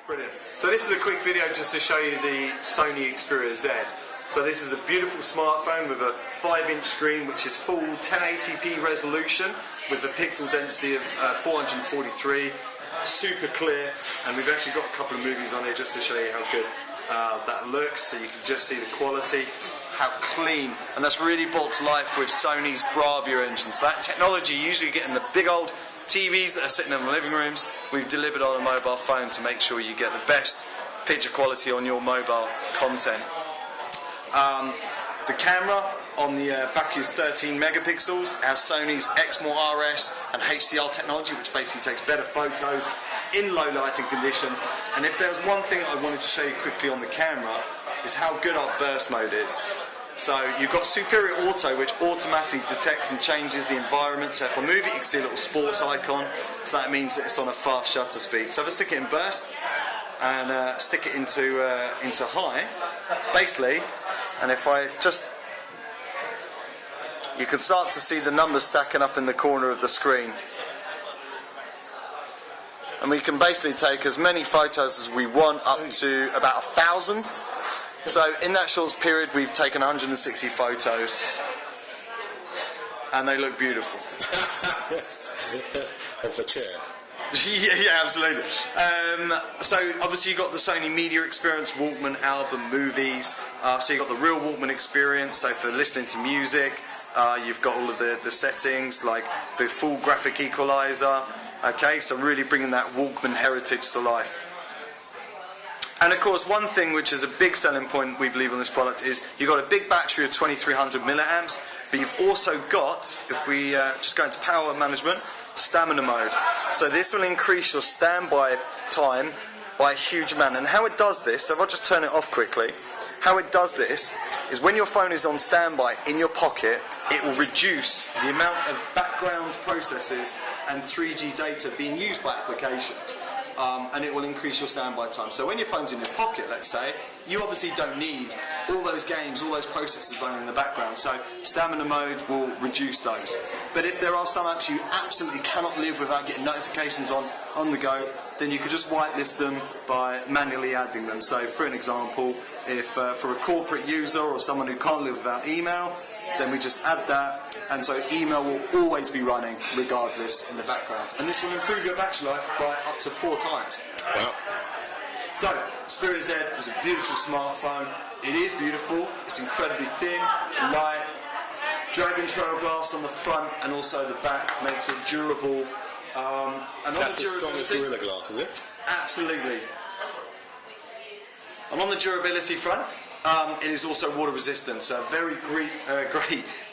Brilliant. So this is a quick video just to show you the Sony Xperia Z. So this is a beautiful smartphone with a 5-inch screen which is full 1080p resolution with a pixel density of 443, super clear, and we've actually got a couple of movies on here just to show you how good that looks, so you can just see the quality, how clean, and that's really brought to life with Sony's Bravia engine. So that technology you usually get in the big old TVs that are sitting in the living rooms, we've delivered on a mobile phone to make sure you get the best picture quality on your mobile content. The camera on the back is 13 megapixels, has Sony's Exmor RS and HDR technology, which basically takes better photos in low lighting conditions. And if there was one thing I wanted to show you quickly on the camera, is how good our burst mode is. So you've got Superior Auto, which automatically detects and changes the environment. So if I move it, you can see a little sports icon, so that means that it's on a fast shutter speed. So if I stick it in burst and stick it into high, basically, and if I just, you can start to see the numbers stacking up in the corner of the screen. And we can basically take as many photos as we want, up to about 1,000. So in that short period we've taken 160 photos and they look beautiful. Of a chair. Yeah, absolutely. So obviously you've got the Sony Media Experience, Walkman, album, movies. So you've got the real Walkman experience, so for listening to music. You've got all of the settings, like the full graphic equalizer. Okay, so really bringing that Walkman heritage to life. And of course, one thing which is a big selling point we believe on this product is you've got a big battery of 2300 milliamps, but you've also got, if we just go into power management, stamina mode. So this will increase your standby time by a huge amount. And how it does this, so if I just turn it off quickly, how it does this is when your phone is on standby in your pocket, it will reduce the amount of background processes and 3G data being used by applications. And it will increase your standby time. So when your phone's in your pocket, let's say, you obviously don't need all those games, all those processes running in the background. So stamina mode will reduce those. But if there are some apps you absolutely cannot live without getting notifications on the go, then you could just whitelist them by manually adding them. So for an example, if for a corporate user or someone who can't live without email, then we just add that, and so email will always be running regardless in the background. And this will improve your battery life by up to 4 times. Wow. So, Xperia Z is a beautiful smartphone. It is beautiful, it's incredibly thin, light, Dragon Trail glass on the front and also the back makes it durable. And that's as strong as Gorilla Glass, is it? Absolutely. And on the durability front, it is also water resistant, so a very great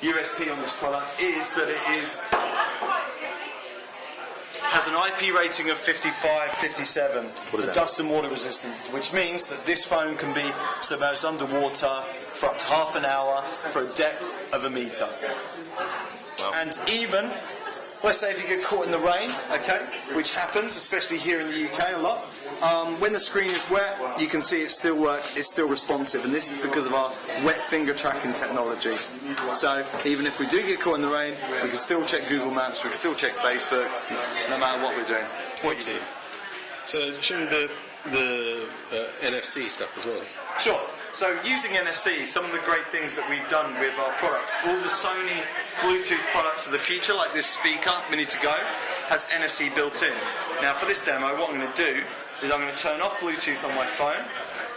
USP on this product is that it has an IP rating of 55, 57 for dust and water resistant, which means that this phone can be submerged underwater for up to half an hour for a depth of 1 meter. Wow. And even, let's say if you get caught in the rain, okay, which happens, especially here in the UK a lot, when the screen is wet, you can see it still works, it's still responsive, and this is because of our wet finger tracking technology. So even if we do get caught in the rain, we can still check Google Maps, we can still check Facebook, no matter what we're doing. What you do. So show me the NFC stuff as well. Sure. So using NFC, some of the great things that we've done with our products, all the Sony Bluetooth products of the future, like this speaker, Mini to Go, has NFC built in. Now for this demo, what I'm going to do is I'm going to turn off Bluetooth on my phone,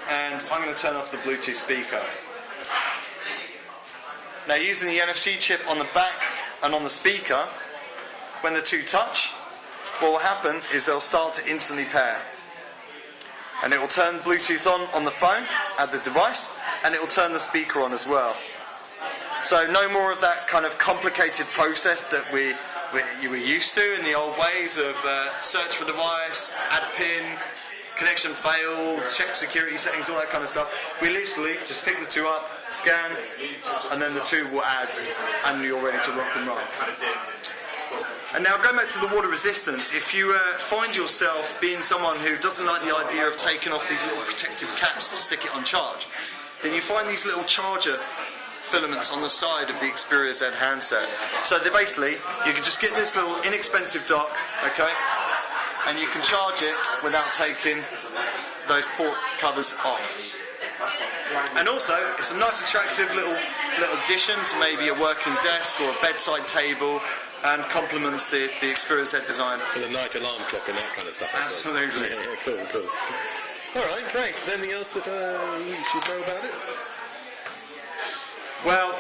and I'm going to turn off the Bluetooth speaker. Now using the NFC chip on the back and on the speaker, when the two touch, what will happen is they'll start to instantly pair. And it will turn Bluetooth on the phone at the device, and it will turn the speaker on as well. So no more of that kind of complicated process that we were used to in the old ways of search for device, add pin, connection failed, check security settings, all that kind of stuff. We literally just pick the two up, scan, and then the two will add, and you're ready to rock and roll. And now going back to the water resistance, if you find yourself being someone who doesn't like the idea of taking off these little protective caps to stick it on charge, then you find these little charger filaments on the side of the Xperia Z handset. So they're basically, you can just get this little inexpensive dock, okay, and you can charge it without taking those port covers off. And also, it's a nice attractive little addition to maybe a working desk or a bedside table, and complements the Xperia Z design. For the night alarm clock and that kind of stuff. I suppose. Absolutely. Yeah, cool. Alright, great. Is there anything else that we should know about it? Well,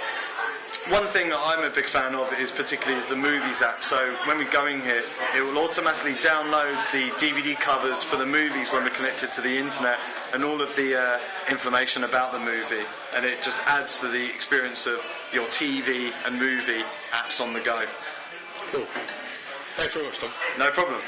one thing that I'm a big fan of is particularly the Movies app. So when we go in here, it will automatically download the DVD covers for the movies when we're connected to the internet, and all of the information about the movie, and it just adds to the experience of your TV and movie apps on the go. Cool. Thanks very much, Tom. No problem.